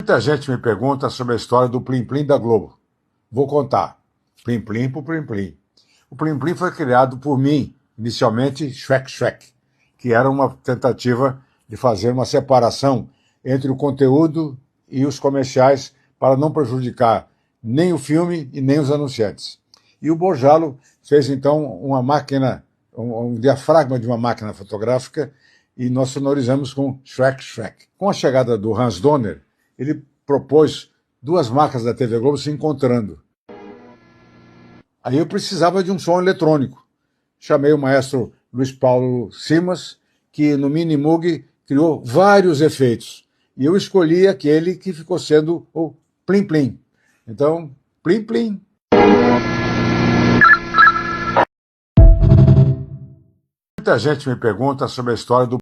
Muita gente me pergunta sobre a história do Plim Plim da Globo. Vou contar. Plim Plim pro Plim Plim. O Plim Plim foi criado por mim, inicialmente Shrek, que era uma tentativa de fazer uma separação entre o conteúdo e os comerciais para não prejudicar nem o filme e nem os anunciantes. E o Borjalo fez então uma máquina, um diafragma de uma máquina fotográfica, e nós sonorizamos com Shrek. Com a chegada do Hans Donner, ele propôs duas marcas da TV Globo se encontrando. Aí eu precisava de um som eletrônico. Chamei o maestro Luiz Paulo Simas, que no Minimoog criou vários efeitos. E eu escolhi aquele que ficou sendo o Plim Plim. Então, Plim Plim. Muita gente me pergunta sobre a história do